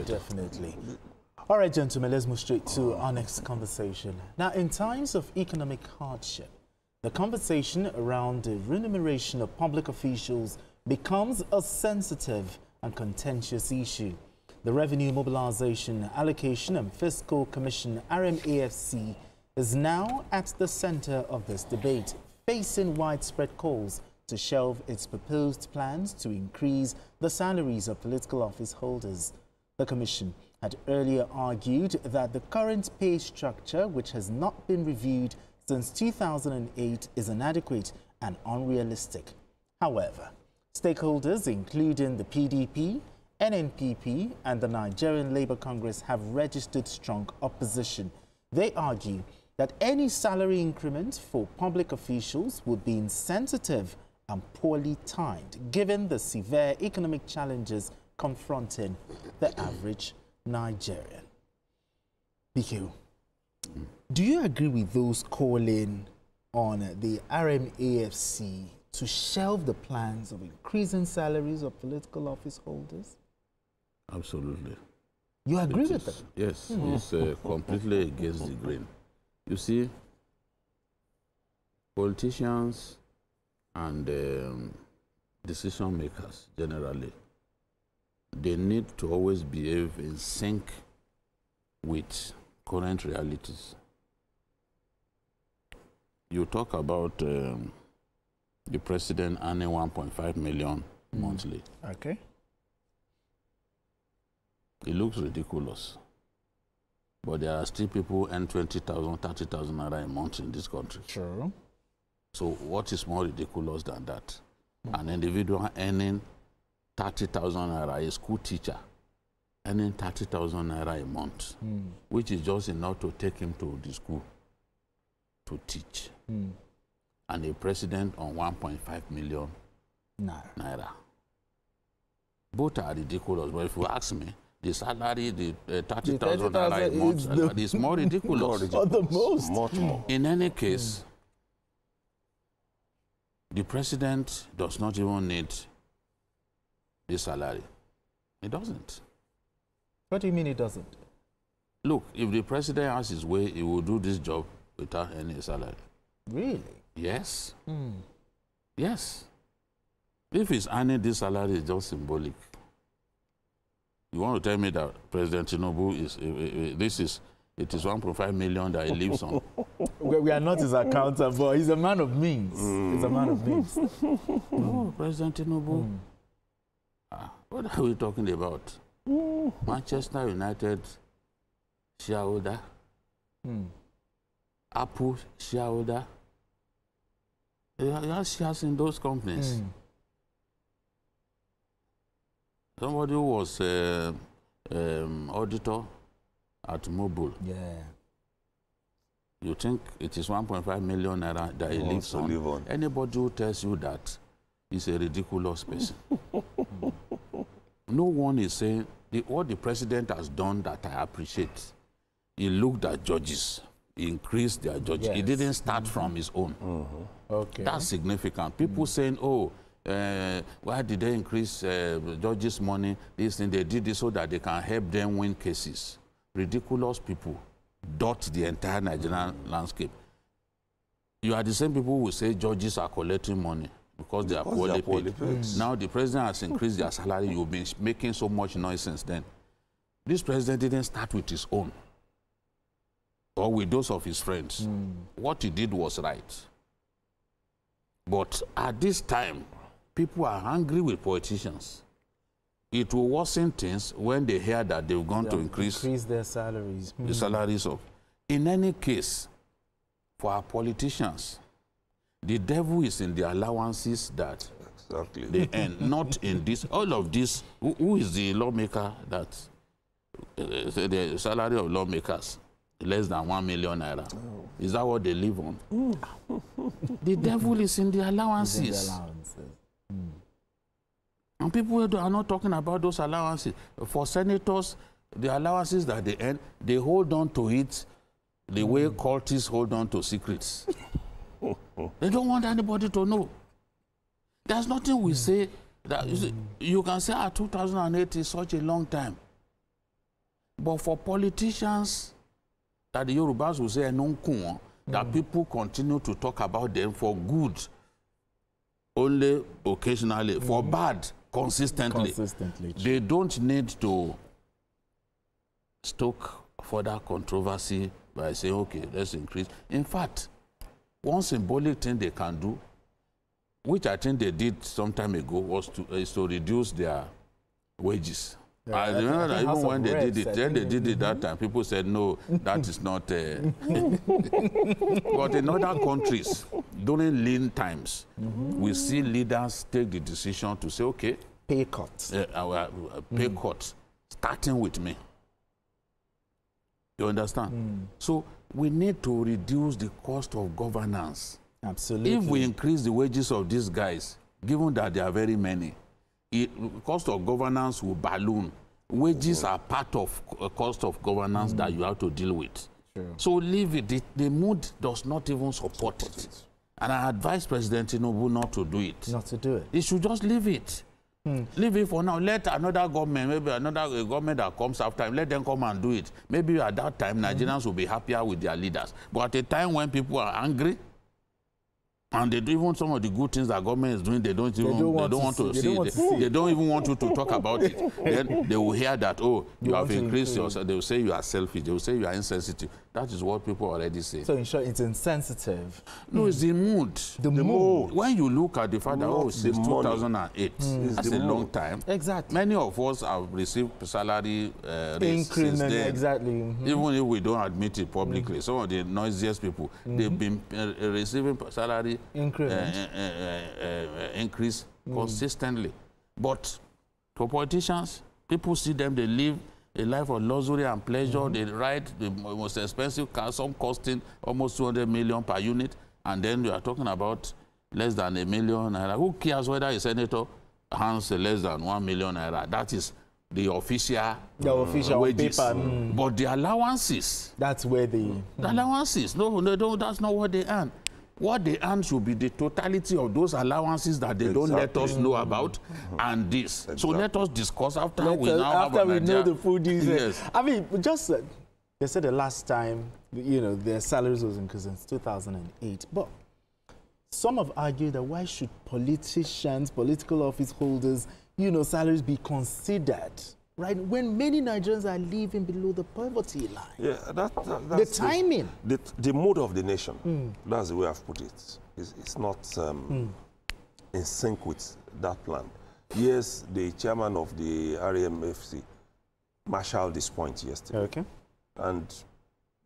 Definitely. All right, gentlemen, let's move straight to our next conversation. Now, in times of economic hardship, the conversation around the remuneration of public officials becomes a sensitive and contentious issue. The Revenue Mobilization, Allocation and Fiscal Commission, RMAFC, is now at the center of this debate, facing widespread calls to shelve its proposed plans to increase the salaries of political office holders. The Commission had earlier argued that the current pay structure, which has not been reviewed since 2008, is inadequate and unrealistic. However, stakeholders, including the PDP, NNPP and the Nigerian Labour Congress, have registered strong opposition. They argue that any salary increment for public officials would be insensitive and poorly timed, given the severe economic challenges confronting the average Nigerian. BQ, do you agree with those calling on the RMAFC to shelve the plans of increasing salaries of political office holders? Absolutely. You agree with them? Yes, it's completely against the grain. You see, politicians and decision makers generally, they need to always behave in sync with current realities. You talk about the president earning 1.5 million monthly. Okay. It looks ridiculous. But there are still people earn 20,000, 30,000 naira a month in this country. Sure. So what is more ridiculous than that? An individual earning 30,000 naira, a school teacher earning 30,000 naira a month, which is just enough to take him to the school to teach. And a president on 1.5 million naira. Both are ridiculous, but if you ask me, the salary, the 30,000 naira a month is more ridiculous. Or the most. Much more. In any case, the president does not even need the salary. He doesn't. What do you mean he doesn't? Look, if the president has his way, he will do this job without any salary. Really? Yes. Yes. If he's earning this salary, it's just symbolic. You want to tell me that President Tinubu is, it is 1.5 million that he lives on? We are not his accountant, but he's a man of means. He's a man of means. Oh, President Tinubu. What are we talking about? Manchester United shareholder, Apple shareholder. He has shares in those companies. Somebody who was auditor at Mobile. Yeah. You think it is 1.5 million naira that he lives on? Anybody who tells you that is a ridiculous person. No one is saying what the president has done that I appreciate. He looked at judges. He increased their judges. Yes. He didn't start from his own. Okay. That's significant. People saying, oh, why did they increase judges' money? This thing, they did this so that they can help them win cases. Ridiculous people dot the entire Nigerian landscape. You are the same people who say judges are collecting money because they are poorly paid. Now the president has increased their salary. You've been making so much noise since then. This president didn't start with his own or with those of his friends. What he did was right. But at this time, people are angry with politicians. It will worsen things when they hear that they're going to increase their salaries. The salaries of. In any case, for our politicians, the devil is in the allowances that they earn, not in this. All of this, who is the lawmaker that the salary of lawmakers less than 1 million naira? Is that what they live on? The devil is in the allowances. And people are not talking about those allowances. For senators, the allowances that they earn, they hold on to it the way cultists hold on to secrets. They don't want anybody to know. There's nothing we say that you can say, 2008 is such a long time. But for politicians, that the Yorubas will say, that people continue to talk about them for good, only occasionally, for bad, consistently. They don't need to stoke further controversy by saying, okay, let's increase. In fact, one symbolic thing they can do, which I think they did some time ago, was to reduce their wages. Yeah, I remember that even when they did it, that time, people said, no, that is not... But in other countries, during lean times, we see leaders take the decision to say, okay, pay cuts. Pay cuts, starting with me. You understand? So we need to reduce the cost of governance. Absolutely. If we increase the wages of these guys, given that there are very many, cost of governance will balloon. Wages are part of cost of governance that you have to deal with. Sure. So leave it. The mood does not even support it. And I advise President Tinubu not to do it. Not to do it. He should just leave it. Leave it for now. Let another government, maybe another government that comes after him, let them come and do it. Maybe at that time, Nigerians will be happier with their leaders. But at a time when people are angry, and they do even some of the good things that government is doing, they don't want to see it. They don't even want you to talk about it. Then they will hear that, oh, you have increased yourself. They will say you are selfish. They will say you are insensitive. That is what people already say. So in short, it's insensitive. No, it's the mood. The mood. When you look at the fact that, since 2008, that's a long time. Exactly. Many of us have received salary increment, exactly. Even if we don't admit it publicly. Some of the noisiest people, they've been receiving salary increase consistently. But for politicians, people see them, they live a life of luxury and pleasure. They ride the most expensive cars, some costing almost 200 million per unit. And then we are talking about less than $1 million naira. Who cares whether a senator earns less than 1 million naira? That is the official wages. Paper. But the allowances. That's where the allowances. No, they don't. That's not what they earn. What they earn should be the totality of those allowances that they don't let us know about, and this. So let us discuss after we know the full details. Yes. I mean, just they said the last time, their salaries was increased since 2008. But some have argued that why should politicians, political office holders, salaries be considered? Right, when many Nigerians are living below the poverty line. Yeah, that's the timing. The mood of the nation, that's the way I've put it. It's not in sync with that plan. Yes, the chairman of the RMAFC marshaled this point yesterday. Okay. And,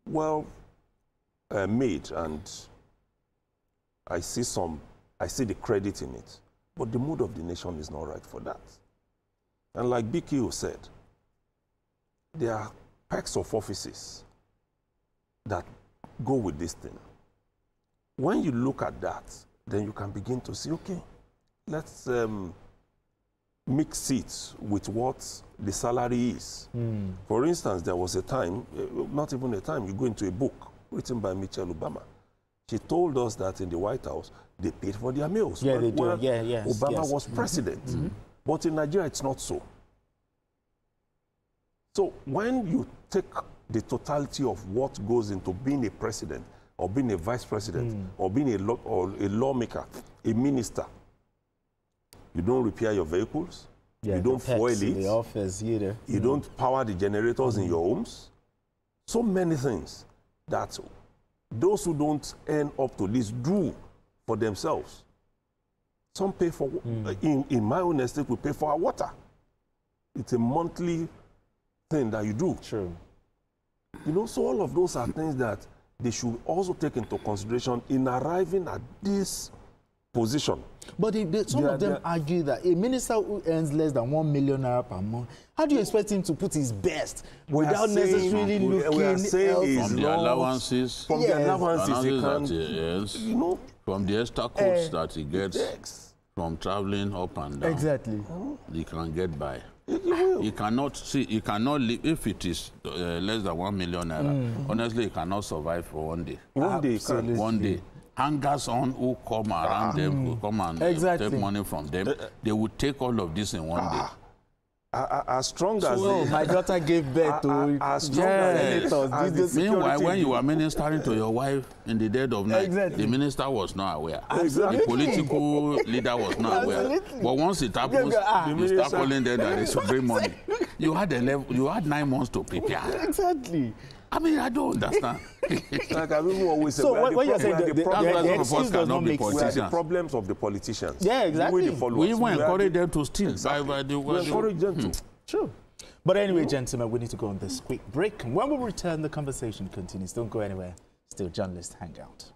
well, made, and I see the credit in it. But the mood of the nation is not right for that. And like BQ said, there are perks of offices that go with this thing. When you look at that, then you can begin to see, okay, let's mix it with what the salary is. For instance, there was a time, not even a time, you go into a book written by Michelle Obama. She told us that in the White House, they paid for their meals. Yeah, they do. Obama was president. But in Nigeria, it's not so. So when you take the totality of what goes into being a president, or being a vice president, or being a lawmaker, a minister, you don't repair your vehicles, you don't fuel it, the office, you don't power the generators in your homes. So many things that those who don't earn up to this do for themselves. Some pay for, in my own estate, we pay for our water. It's a monthly thing that you do. True. So all of those are things that they should also take into consideration in arriving at this position. But some of them argue that a minister who earns less than 1 million naira per month, how do you expect him to put his best without necessarily looking from the allowances? From the allowances he can, from the extra costs that he gets from traveling up and down. Exactly. He can get by. He cannot live if it is less than 1 million naira. Honestly, he cannot survive for one day. One day. Hangers on who come around them, who come and take money from them, they will take all of this in one day. as strong as Oh, my daughter gave birth to as strong as senators. Meanwhile, when you were ministering to your wife in the dead of night, Exactly. the minister was not aware. Exactly. The political leader was not aware. Absolutely. But once it happens, you start calling them that they should bring money. You had 9 months to prepare. Exactly. I mean, I don't understand. Like I people always say, So what you're saying, the excuse does not make we are sense. the problems of the politicians. Yeah, exactly. We even encourage them to steal. Exactly. We encourage them to. True. But anyway, gentlemen, we need to go on this quick break. When we return, the conversation continues. Don't go anywhere. Still Journalist Hangout.